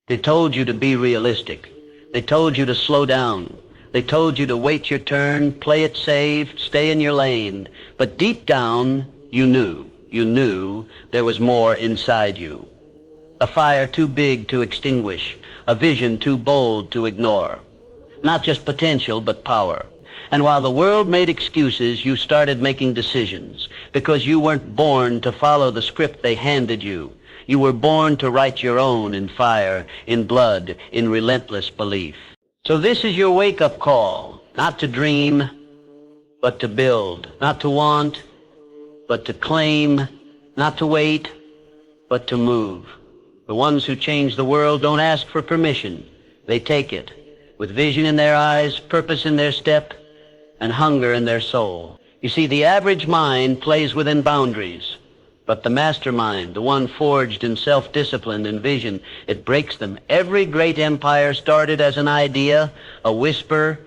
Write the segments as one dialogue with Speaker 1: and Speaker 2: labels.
Speaker 1: They told you to be realistic. They told you to slow down. They told you to wait your turn, play it safe, stay in your lane. But deep down, you knew there was more inside you. A fire too big to extinguish, a vision too bold to ignore. Not just potential, but power. And while the world made excuses, you started making decisions, because you weren't born to follow the script they handed you. You were born to write your own in fire, in blood, in relentless belief. So this is your wake-up call, not to dream, but to build, not to want, but to claim, not to wait, but to move. The ones who change the world don't ask for permission. They take it, with vision in their eyes, purpose in their step, and hunger in their soul. You see, the average mind plays within boundaries, but the mastermind, the one forged in self-discipline and vision, it breaks them. Every great empire started as an idea, a whisper,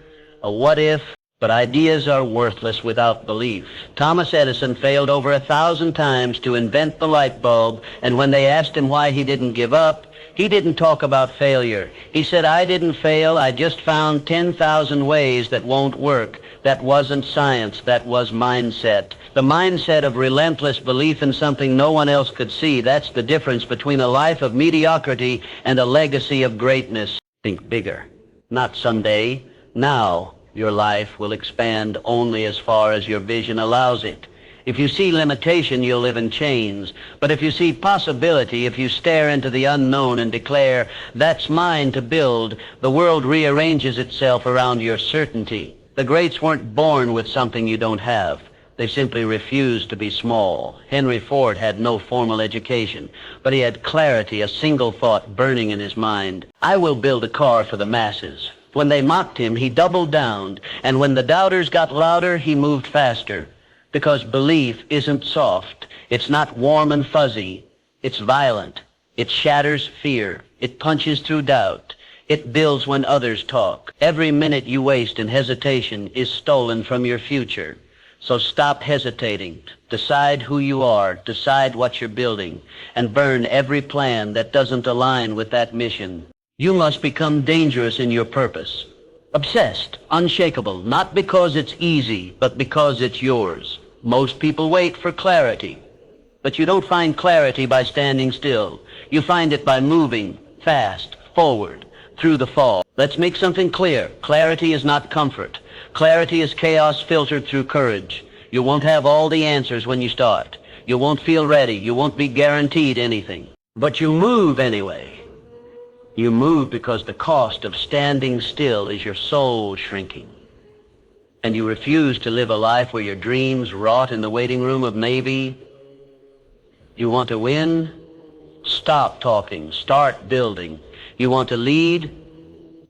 Speaker 1: a what-if, but ideas are worthless without belief. Thomas Edison failed over 1,000 times to invent the light bulb, and when they asked him why he didn't give up, he didn't talk about failure. He said, "I didn't fail, I just found 10,000 ways that won't work." That wasn't science, that was mindset. The mindset of relentless belief in something no one else could see. That's the difference between a life of mediocrity and a legacy of greatness. Think bigger. Not someday, now. Your life will expand only as far as your vision allows it. If you see limitation, you'll live in chains. But if you see possibility, if you stare into the unknown and declare, "That's mine to build," the world rearranges itself around your certainty. The greats weren't born with something you don't have. They simply refused to be small. Henry Ford had no formal education, but he had clarity, a single thought burning in his mind. "I will build a car for the masses." When they mocked him, he doubled down, and when the doubters got louder, he moved faster. Because belief isn't soft. It's not warm and fuzzy. It's violent. It shatters fear. It punches through doubt. It builds when others talk. Every minute you waste in hesitation is stolen from your future. So stop hesitating. Decide who you are. Decide what you're building. And burn every plan that doesn't align with that mission. You must become dangerous in your purpose. Obsessed, unshakable, not because it's easy, but because it's yours. Most people wait for clarity. But you don't find clarity by standing still. You find it by moving fast, forward, through the fall. Let's make something clear. Clarity is not comfort. Clarity is chaos filtered through courage. You won't have all the answers when you start. You won't feel ready. You won't be guaranteed anything. But you move anyway. You move because the cost of standing still is your soul shrinking. And you refuse to live a life where your dreams rot in the waiting room of Navy. You want to win? Stop talking. Start building. You want to lead?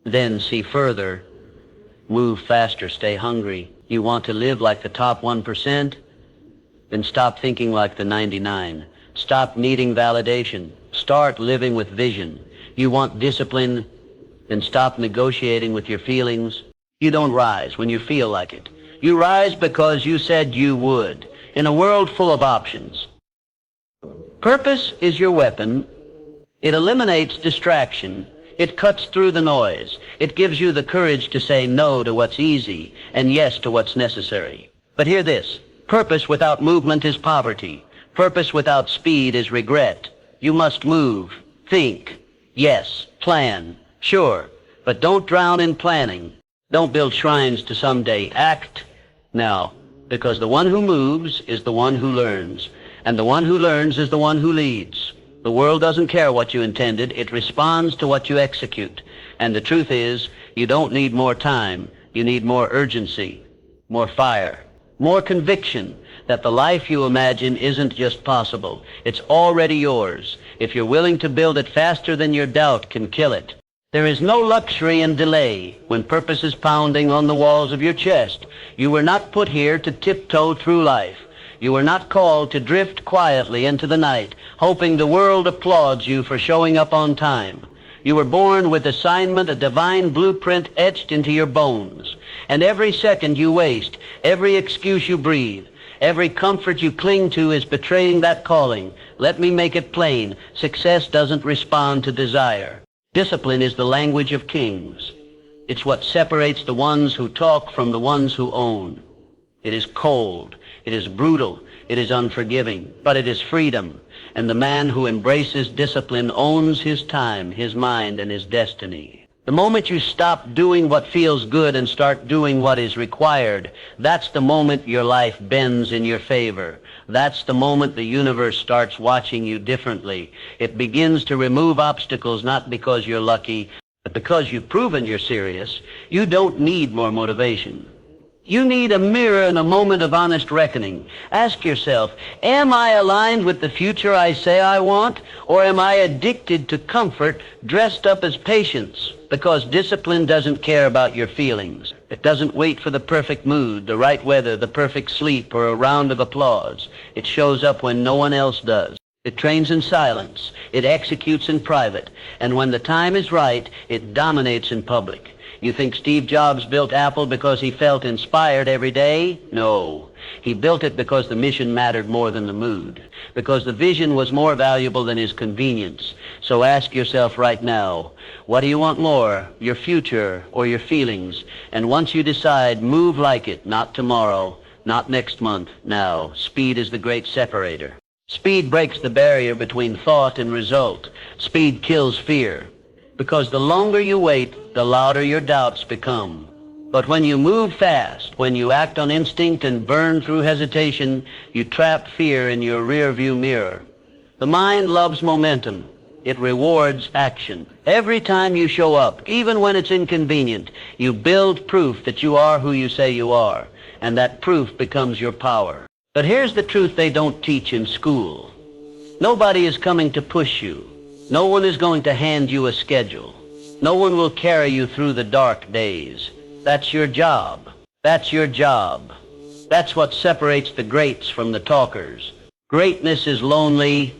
Speaker 1: Then see further. Move faster. Stay hungry. You want to live like the top 1%? Then stop thinking like the 99. Stop needing validation. Start living with vision. You want discipline, then stop negotiating with your feelings. You don't rise when you feel like it. You rise because you said you would, in a world full of options. Purpose is your weapon. It eliminates distraction. It cuts through the noise. It gives you the courage to say no to what's easy and yes to what's necessary. But hear this. Purpose without movement is poverty. Purpose without speed is regret. You must move, think. Yes, plan, sure, but don't drown in planning. Don't build shrines to someday. Act now, because the one who moves is the one who learns, and the one who learns is the one who leads. The world doesn't care what you intended. It responds to what you execute. And the truth is, you don't need more time. You need more urgency, more fire, more conviction that the life you imagine isn't just possible. It's already yours, if you're willing to build it faster than your doubt can kill it. There is no luxury in delay when purpose is pounding on the walls of your chest. You were not put here to tiptoe through life. You were not called to drift quietly into the night, hoping the world applauds you for showing up on time. You were born with assignment, a divine blueprint etched into your bones. And every second you waste, every excuse you breathe, every comfort you cling to is betraying that calling. Let me make it plain. Success doesn't respond to desire. Discipline is the language of kings. It's what separates the ones who talk from the ones who own. It is cold, it is brutal, it is unforgiving, but it is freedom. And the man who embraces discipline owns his time, his mind, and his destiny. The moment you stop doing what feels good and start doing what is required, that's the moment your life bends in your favor. That's the moment the universe starts watching you differently. It begins to remove obstacles not because you're lucky, but because you've proven you're serious. You don't need more motivation. You need a mirror and a moment of honest reckoning. Ask yourself, am I aligned with the future I say I want, or am I addicted to comfort dressed up as patience? Because discipline doesn't care about your feelings. It doesn't wait for the perfect mood, the right weather, the perfect sleep, or a round of applause. It shows up when no one else does. It trains in silence. It executes in private. And when the time is right, it dominates in public. You think Steve Jobs built Apple because he felt inspired every day? No. He built it because the mission mattered more than the mood, because the vision was more valuable than his convenience. So ask yourself right now, what do you want more, your future or your feelings? And once you decide, move like it, not tomorrow, not next month, now. Speed is the great separator. Speed breaks the barrier between thought and result. Speed kills fear. Because the longer you wait, the louder your doubts become. But when you move fast, when you act on instinct and burn through hesitation, you trap fear in your rearview mirror. The mind loves momentum. It rewards action. Every time you show up, even when it's inconvenient, you build proof that you are who you say you are, and that proof becomes your power. But here's the truth they don't teach in school. Nobody is coming to push you. No one is going to hand you a schedule. No one will carry you through the dark days. That's your job. That's your job. That's what separates the greats from the talkers. Greatness is lonely,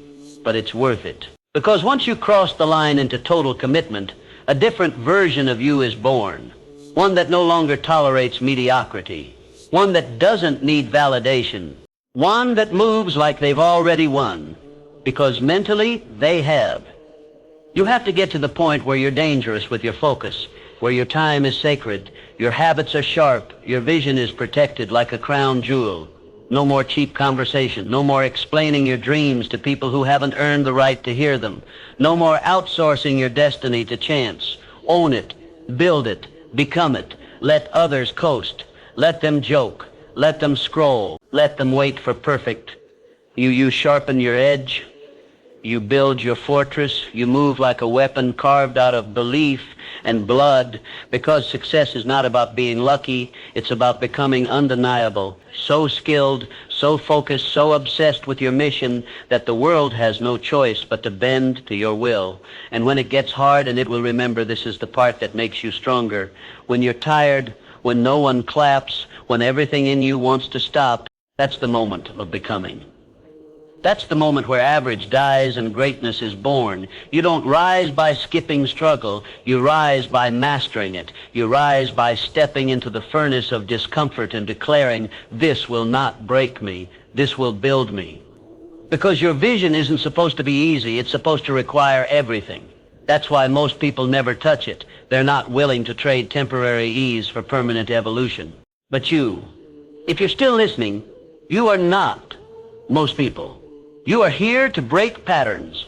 Speaker 1: but it's worth it. Because once you cross the line into total commitment, a different version of you is born. One that no longer tolerates mediocrity. One that doesn't need validation. One that moves like they've already won. Because mentally, they have. You have to get to the point where you're dangerous with your focus, where your time is sacred, your habits are sharp, your vision is protected like a crown jewel. No more cheap conversation, no more explaining your dreams to people who haven't earned the right to hear them. No more outsourcing your destiny to chance. Own it, build it, become it. Let others coast. Let them joke. Let them scroll. Let them wait for perfect. You sharpen your edge. You build your fortress. You move like a weapon carved out of belief and blood, because success is not about being lucky. It's about becoming undeniable, so skilled, so focused, so obsessed with your mission that the world has no choice but to bend to your will. And when it gets hard, and it will remember this is the part that makes you stronger, when you're tired, when no one claps, when everything in you wants to stop, that's the moment of becoming. That's the moment where average dies and greatness is born. You don't rise by skipping struggle. You rise by mastering it. You rise by stepping into the furnace of discomfort and declaring, this will not break me. This will build me. Because your vision isn't supposed to be easy. It's supposed to require everything. That's why most people never touch it. They're not willing to trade temporary ease for permanent evolution. But you, if you're still listening, you are not most people. You are here to break patterns,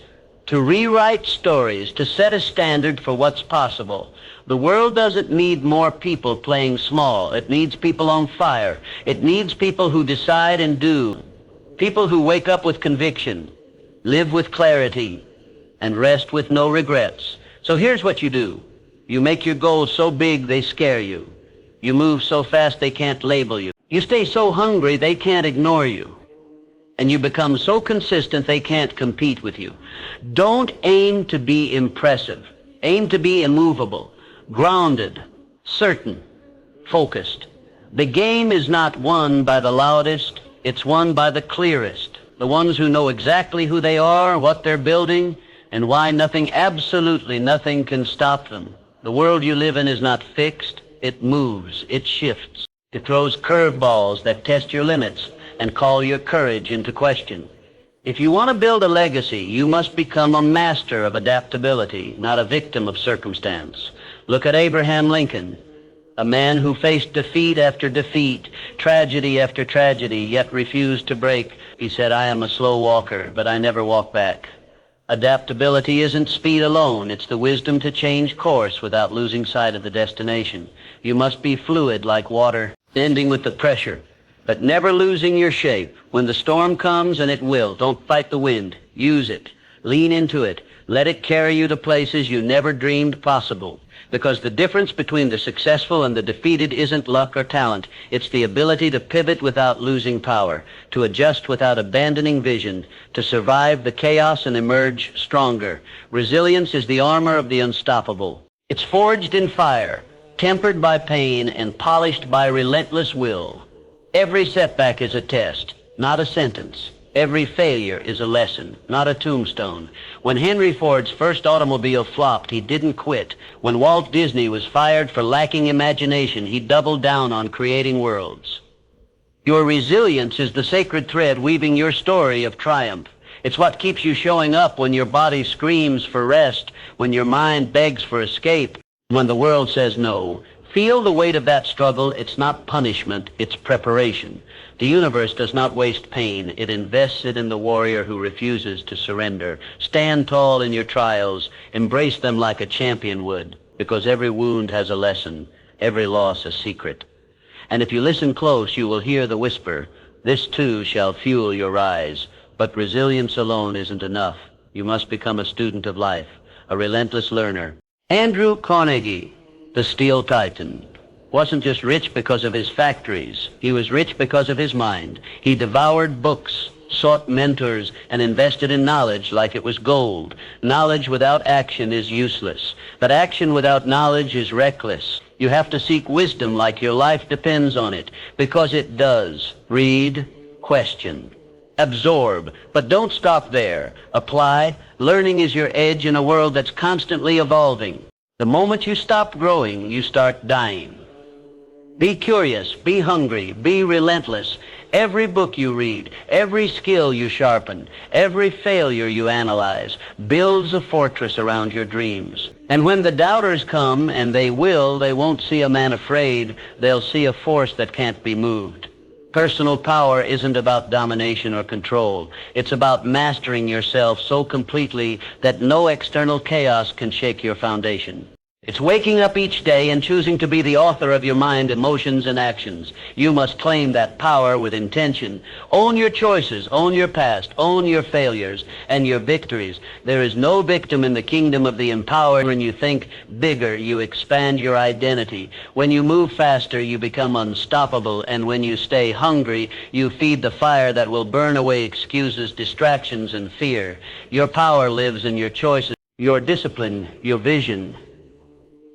Speaker 1: to rewrite stories, to set a standard for what's possible. The world doesn't need more people playing small. It needs people on fire. It needs people who decide and do. People who wake up with conviction, live with clarity, and rest with no regrets. So here's what you do. You make your goals so big they scare you. You move so fast they can't label you. You stay so hungry they can't ignore you. And you become so consistent they can't compete with you. Don't aim to be impressive. Aim to be immovable, grounded, certain, focused. The game is not won by the loudest, it's won by the clearest. The ones who know exactly who they are, what they're building, and why nothing, absolutely nothing, can stop them. The world you live in is not fixed. It moves, it shifts. It throws curveballs that test your limits and call your courage into question. If you want to build a legacy, you must become a master of adaptability, not a victim of circumstance. Look at Abraham Lincoln, a man who faced defeat after defeat, tragedy after tragedy, yet refused to break. He said, "I am a slow walker, but I never walk back." Adaptability isn't speed alone. It's the wisdom to change course without losing sight of the destination. You must be fluid like water, ending with the pressure, but never losing your shape. When the storm comes, and it will, don't fight the wind. Use it. Lean into it. Let it carry you to places you never dreamed possible. Because the difference between the successful and the defeated isn't luck or talent. It's the ability to pivot without losing power, to adjust without abandoning vision, to survive the chaos and emerge stronger. Resilience is the armor of the unstoppable. It's forged in fire, tempered by pain, and polished by relentless will. Every setback is a test, not a sentence. Every failure is a lesson, not a tombstone. When Henry Ford's first automobile flopped, he didn't quit. When Walt Disney was fired for lacking imagination, he doubled down on creating worlds. Your resilience is the sacred thread weaving your story of triumph. It's what keeps you showing up when your body screams for rest, when your mind begs for escape, when the world says no. Feel the weight of that struggle. It's not punishment, it's preparation. The universe does not waste pain. It invests it in the warrior who refuses to surrender. Stand tall in your trials. Embrace them like a champion would, because every wound has a lesson, every loss a secret. And if you listen close, you will hear the whisper, "This too shall fuel your rise." But resilience alone isn't enough. You must become a student of life, a relentless learner. Andrew Carnegie, the Steel Titan, wasn't just rich because of his factories. He was rich because of his mind. He devoured books, sought mentors, and invested in knowledge like it was gold. Knowledge without action is useless, but action without knowledge is reckless. You have to seek wisdom like your life depends on it, because it does. Read, question, absorb, but don't stop there. Apply. Learning is your edge in a world that's constantly evolving. The moment you stop growing, you start dying. Be curious, be hungry, be relentless. Every book you read, every skill you sharpen, every failure you analyze builds a fortress around your dreams. And when the doubters come, and they will, they won't see a man afraid. They'll see a force that can't be moved. Personal power isn't about domination or control. It's about mastering yourself so completely that no external chaos can shake your foundation. It's waking up each day and choosing to be the author of your mind, emotions, and actions. You must claim that power with intention. Own your choices, own your past, own your failures and your victories. There is no victim in the kingdom of the empowered. When you think bigger, you expand your identity. When you move faster, you become unstoppable. And when you stay hungry, you feed the fire that will burn away excuses, distractions, and fear. Your power lives in your choices, your discipline, your vision.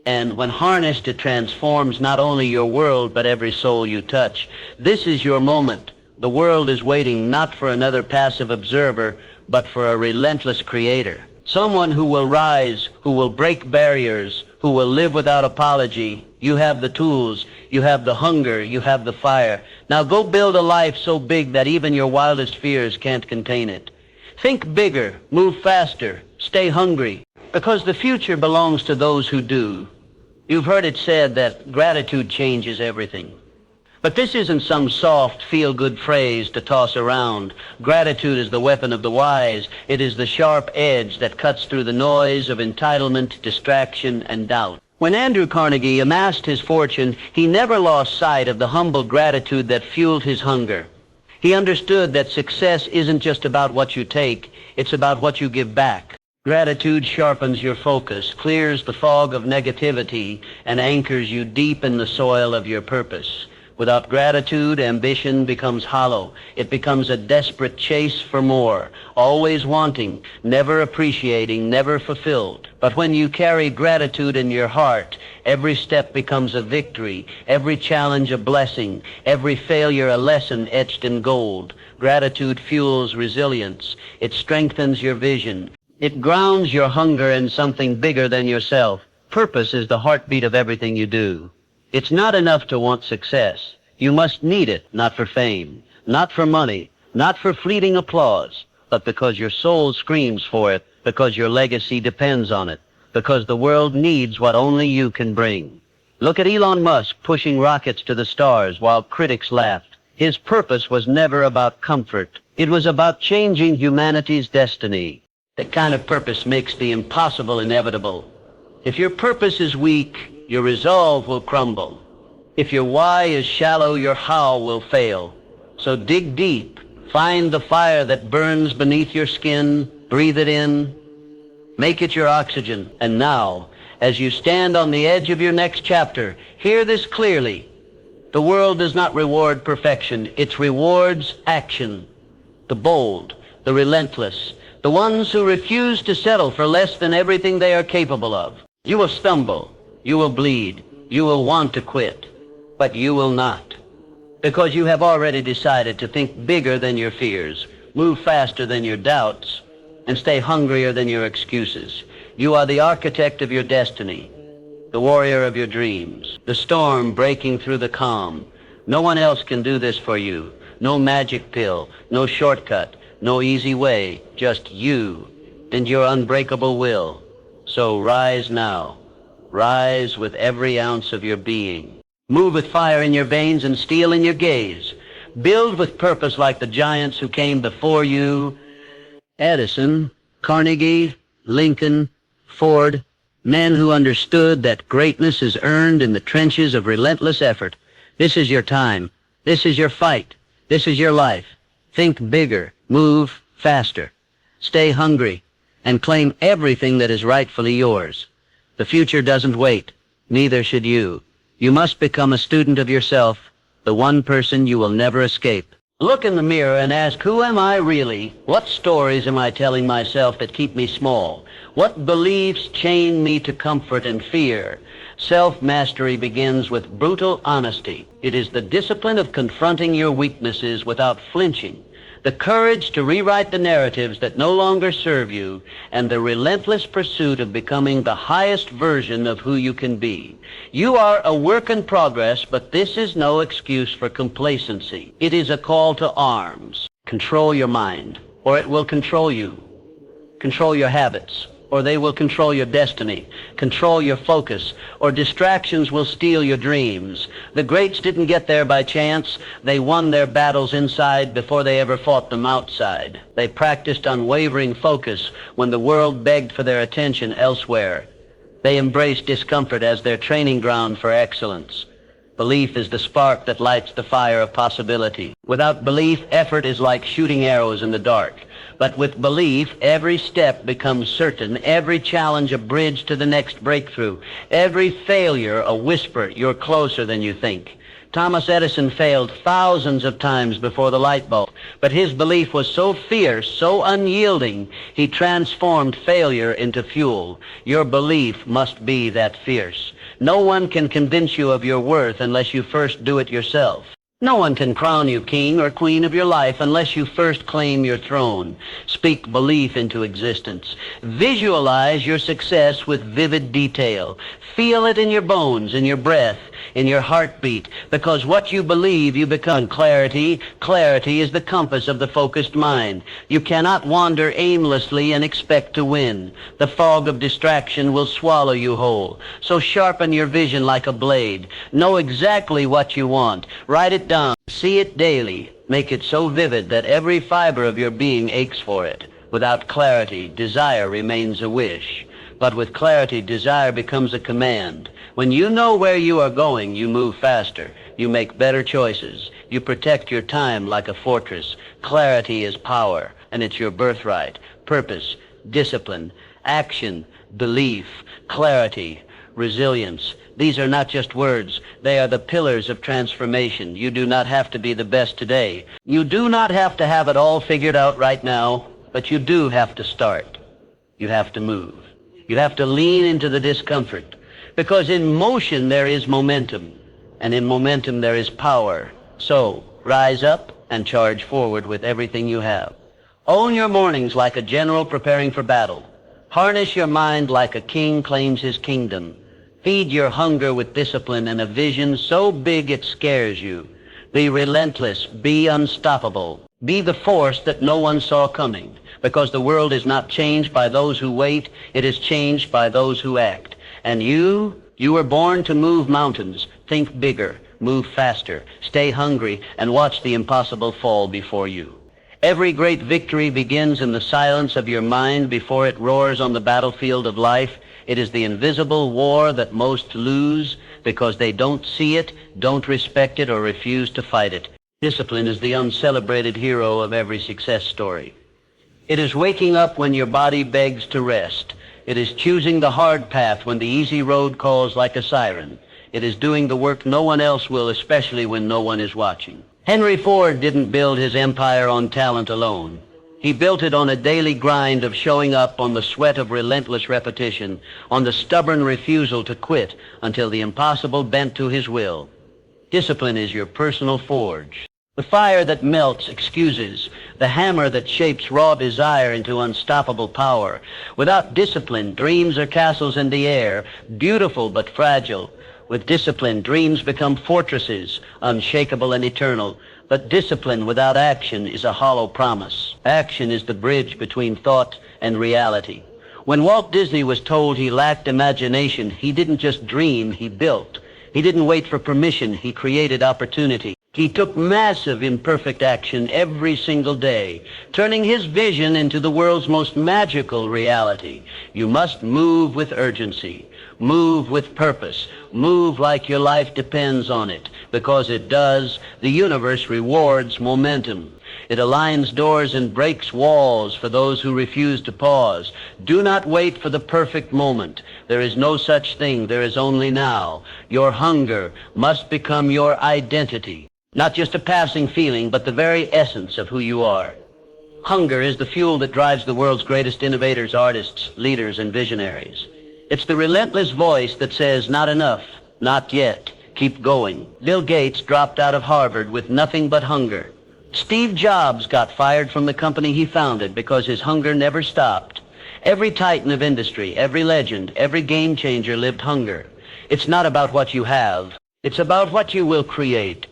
Speaker 1: And when harnessed, it transforms not only your world, but every soul you touch. This is your moment. The world is waiting not for another passive observer, but for a relentless creator. Someone who will rise, who will break barriers, who will live without apology. You have the tools, you have the hunger, you have the fire. Now go build a life so big that even your wildest fears can't contain it. Think bigger, move faster, stay hungry, because the future belongs to those who do. You've heard it said that gratitude changes everything. But this isn't some soft, feel-good phrase to toss around. Gratitude is the weapon of the wise. It is the sharp edge that cuts through the noise of entitlement, distraction, and doubt. When Andrew Carnegie amassed his fortune, he never lost sight of the humble gratitude that fueled his hunger. He understood that success isn't just about what you take, it's about what you give back. Gratitude sharpens your focus, clears the fog of negativity, and anchors you deep in the soil of your purpose. Without gratitude, ambition becomes hollow. It becomes a desperate chase for more, always wanting, never appreciating, never fulfilled. But when you carry gratitude in your heart, every step becomes a victory, every challenge a blessing, every failure a lesson etched in gold. Gratitude fuels resilience. It strengthens your vision. It grounds your hunger in something bigger than yourself. Purpose is the heartbeat of everything you do. It's not enough to want success. You must need it, not for fame, not for money, not for fleeting applause. but because your soul screams for it, because your legacy depends on it, because the world needs what only you can bring. Look at Elon Musk pushing rockets to the stars while critics laughed. His purpose was never about comfort. It was about changing humanity's destiny. That kind of purpose makes the impossible inevitable. If your purpose is weak, your resolve will crumble. If your why is shallow, your how will fail. So dig deep. Find the fire that burns beneath your skin. Breathe it in. Make it your oxygen. And now, as you stand on the edge of your next chapter, hear this clearly. The world does not reward perfection. It rewards action. The bold, the relentless, the ones who refuse to settle for less than everything they are capable of. You will stumble. You will bleed. You will want to quit. But you will not. Because you have already decided to think bigger than your fears, move faster than your doubts, and stay hungrier than your excuses. You are the architect of your destiny, the warrior of your dreams, the storm breaking through the calm. No one else can do this for you. No magic pill, no shortcut, no easy way, just you and your unbreakable will. So rise now. Rise with every ounce of your being. Move with fire in your veins and steel in your gaze. Build with purpose like the giants who came before you. Edison, Carnegie, Lincoln, Ford, men who understood that greatness is earned in the trenches of relentless effort. This is your time. This is your fight. This is your life. Think bigger. Move faster. Stay hungry and claim everything that is rightfully yours. The future doesn't wait. Neither should you. You must become a student of yourself, the one person you will never escape. Look in the mirror and ask, who am I really? What stories am I telling myself that keep me small? What beliefs chain me to comfort and fear? Self-mastery begins with brutal honesty. It is the discipline of confronting your weaknesses without flinching, the courage to rewrite the narratives that no longer serve you, and the relentless pursuit of becoming the highest version of who you can be. You are a work in progress, but this is no excuse for complacency. It is a call to arms. Control your mind, or it will control you. Control your habits, or they will control your destiny. Control your focus, or distractions will steal your dreams. The greats didn't get there by chance. They won their battles inside before they ever fought them outside. They practiced unwavering focus when the world begged for their attention elsewhere. They embraced discomfort as their training ground for excellence. Belief is the spark that lights the fire of possibility. Without belief, effort is like shooting arrows in the dark. But with belief, every step becomes certain, every challenge a bridge to the next breakthrough, every failure a whisper, you're closer than you think. Thomas Edison failed thousands of times before the light bulb, but his belief was so fierce, so unyielding, he transformed failure into fuel. Your belief must be that fierce. No one can convince you of your worth unless you first do it yourself. No one can crown you king or queen of your life unless you first claim your throne. Speak belief into existence. Visualize your success with vivid detail. Feel it in your bones, in your breath, in your heartbeat, because what you believe you become. Clarity is the compass of the focused mind. You cannot wander aimlessly and expect to win. The fog of distraction will swallow you whole. So sharpen your vision like a blade. Know exactly what you want. Write it down. See it daily. Make it so vivid that every fiber of your being aches for it. Without clarity, desire remains a wish. But with clarity, desire becomes a command. When you know where you are going, you move faster. You make better choices. You protect your time like a fortress. Clarity is power, and it's your birthright. Purpose, discipline, action, belief, clarity, resilience. These are not just words. They are the pillars of transformation. You do not have to be the best today. You do not have to have it all figured out right now, but you do have to start. You have to move. You have to lean into the discomfort, because in motion there is momentum, and in momentum there is power. So, rise up and charge forward with everything you have. Own your mornings like a general preparing for battle. Harness your mind like a king claims his kingdom. Feed your hunger with discipline and a vision so big it scares you. Be relentless. Be unstoppable. Be the force that no one saw coming, because the world is not changed by those who wait, it is changed by those who act. And you were born to move mountains. Think bigger, move faster, stay hungry, and watch the impossible fall before you. Every great victory begins in the silence of your mind before it roars on the battlefield of life. It is the invisible war that most lose because they don't see it, don't respect it, or refuse to fight it. Discipline is the uncelebrated hero of every success story. It is waking up when your body begs to rest. It is choosing the hard path when the easy road calls like a siren. It is doing the work no one else will, especially when no one is watching. Henry Ford didn't build his empire on talent alone. He built it on a daily grind of showing up, on the sweat of relentless repetition, on the stubborn refusal to quit until the impossible bent to his will. Discipline is your personal forge. The fire that melts excuses, the hammer that shapes raw desire into unstoppable power. Without discipline, dreams are castles in the air, beautiful but fragile. With discipline, dreams become fortresses, unshakable and eternal. But discipline without action is a hollow promise. Action is the bridge between thought and reality. When Walt Disney was told he lacked imagination, he didn't just dream, he built. He didn't wait for permission, he created opportunity. He took massive imperfect action every single day, turning his vision into the world's most magical reality. You must move with urgency, move with purpose, move like your life depends on it, because it does. The universe rewards momentum. It aligns doors and breaks walls for those who refuse to pause. Do not wait for the perfect moment. There is no such thing. There is only now. Your hunger must become your identity. Not just a passing feeling, but the very essence of who you are. Hunger is the fuel that drives the world's greatest innovators, artists, leaders, and visionaries. It's the relentless voice that says, not enough, not yet, keep going. Bill Gates dropped out of Harvard with nothing but hunger. Steve Jobs got fired from the company he founded because his hunger never stopped. Every titan of industry, every legend, every game changer lived hunger. It's not about what you have. It's about what you will create.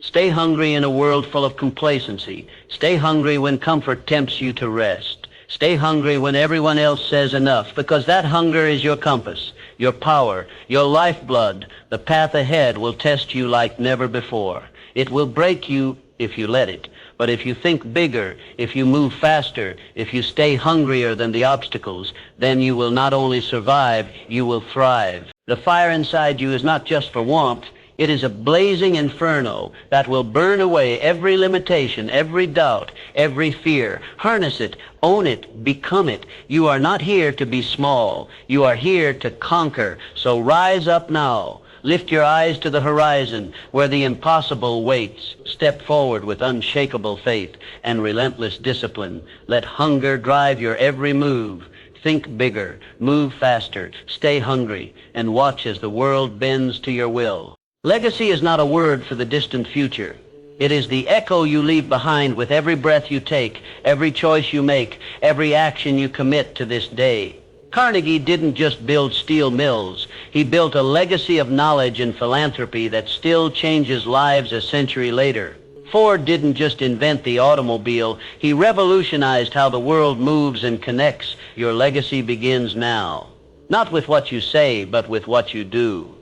Speaker 1: Stay hungry in a world full of complacency. Stay hungry when comfort tempts you to rest. Stay hungry when everyone else says enough, because that hunger is your compass, your power, your lifeblood. The path ahead will test you like never before. It will break you if you let it. But if you think bigger, if you move faster, if you stay hungrier than the obstacles, then you will not only survive, you will thrive. The fire inside you is not just for warmth. It is a blazing inferno that will burn away every limitation, every doubt, every fear. Harness it, own it, become it. You are not here to be small. You are here to conquer. So rise up now. Lift your eyes to the horizon where the impossible waits. Step forward with unshakable faith and relentless discipline. Let hunger drive your every move. Think bigger, move faster, stay hungry, and watch as the world bends to your will. Legacy is not a word for the distant future. It is the echo you leave behind with every breath you take, every choice you make, every action you commit to this day. Carnegie didn't just build steel mills. He built a legacy of knowledge and philanthropy that still changes lives a century later. Ford didn't just invent the automobile. He revolutionized how the world moves and connects. Your legacy begins now. Not with what you say, but with what you do.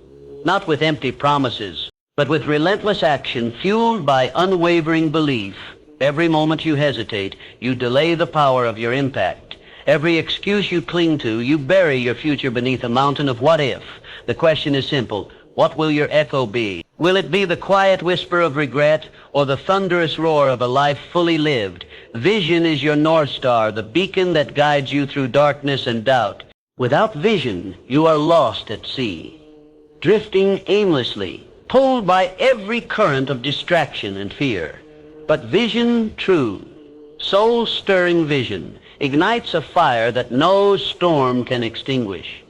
Speaker 1: Not with empty promises, but with relentless action fueled by unwavering belief. Every moment you hesitate, you delay the power of your impact. Every excuse you cling to, you bury your future beneath a mountain of what if. The question is simple. What will your echo be? Will it be the quiet whisper of regret or the thunderous roar of a life fully lived? Vision is your North Star, the beacon that guides you through darkness and doubt. Without vision, you are lost at sea, drifting aimlessly, pulled by every current of distraction and fear. But vision true, soul-stirring vision, ignites a fire that no storm can extinguish.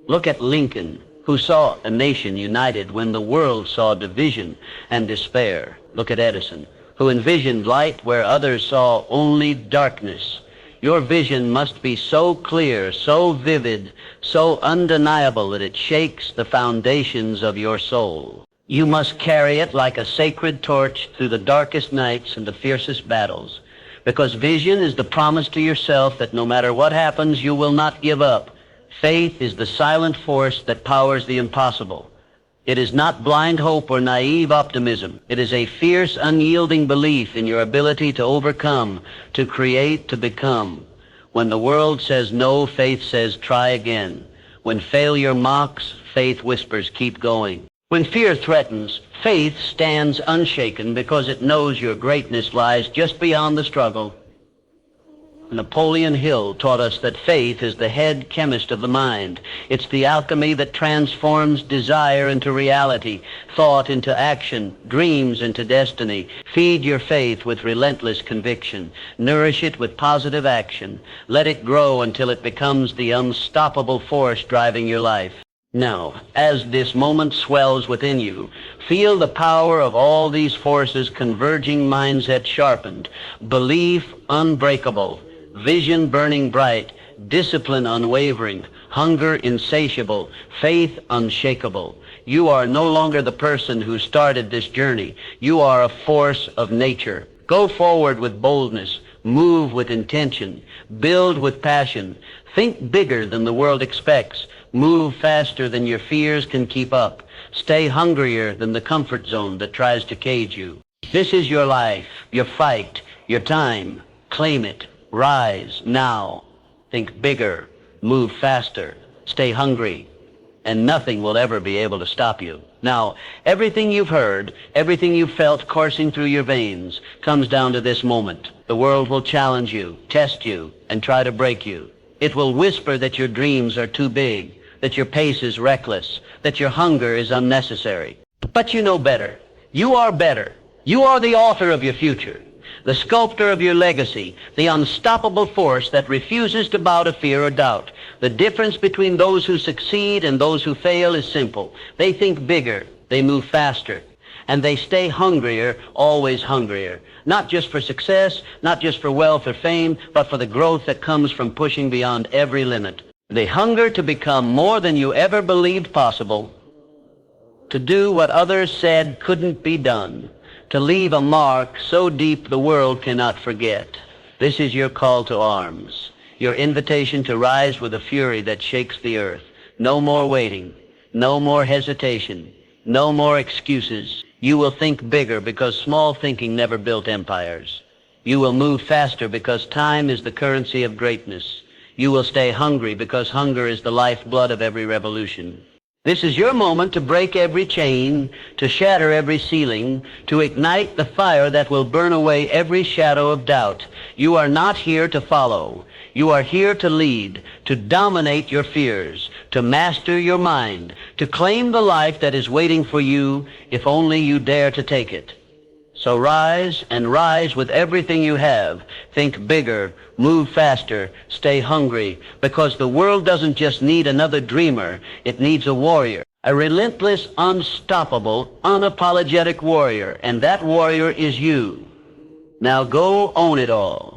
Speaker 1: Look at Lincoln, who saw a nation united when the world saw division and despair. Look at Edison, who envisioned light where others saw only darkness. Your vision must be so clear, so vivid, so undeniable that it shakes the foundations of your soul. You must carry it like a sacred torch through the darkest nights and the fiercest battles, because vision is the promise to yourself that no matter what happens, you will not give up. Faith is the silent force that powers the impossible. It is not blind hope or naive optimism. It is a fierce, unyielding belief in your ability to overcome, to create, to become. When the world says no, faith says try again. When failure mocks, faith whispers keep going. When fear threatens, faith stands unshaken because it knows your greatness lies just beyond the struggle. Napoleon Hill taught us that faith is the head chemist of the mind. It's the alchemy that transforms desire into reality, thought into action, dreams into destiny. Feed your faith with relentless conviction. Nourish it with positive action. Let it grow until it becomes the unstoppable force driving your life. Now, as this moment swells within you, feel the power of all these forces converging, mindset sharpened, belief unbreakable, vision burning bright, discipline unwavering, hunger insatiable, faith unshakable. You are no longer the person who started this journey. You are a force of nature. Go forward with boldness. Move with intention. Build with passion. Think bigger than the world expects. Move faster than your fears can keep up. Stay hungrier than the comfort zone that tries to cage you. This is your life, your fight, your time. Claim it. Rise now. Think bigger. Move faster. Stay hungry. And nothing will ever be able to stop you. Now, everything you've heard, everything you've felt coursing through your veins comes down to this moment. The world will challenge you, test you, and try to break you. It will whisper that your dreams are too big, that your pace is reckless, that your hunger is unnecessary. But you know better. You are better. You are the author of your future, the sculptor of your legacy, the unstoppable force that refuses to bow to fear or doubt. The difference between those who succeed and those who fail is simple. They think bigger, they move faster, and they stay hungrier, always hungrier. Not just for success, not just for wealth or fame, but for the growth that comes from pushing beyond every limit. They hunger to become more than you ever believed possible, to do what others said couldn't be done, to leave a mark so deep the world cannot forget. This is your call to arms, your invitation to rise with a fury that shakes the earth. No more waiting, no more hesitation, no more excuses. You will think bigger because small thinking never built empires. You will move faster because time is the currency of greatness. You will stay hungry because hunger is the lifeblood of every revolution. This is your moment to break every chain, to shatter every ceiling, to ignite the fire that will burn away every shadow of doubt. You are not here to follow. You are here to lead, to dominate your fears, to master your mind, to claim the life that is waiting for you if only you dare to take it. So rise, and rise with everything you have. Think bigger, move faster, stay hungry, because the world doesn't just need another dreamer, it needs a warrior. A relentless, unstoppable, unapologetic warrior, and that warrior is you. Now go own it all.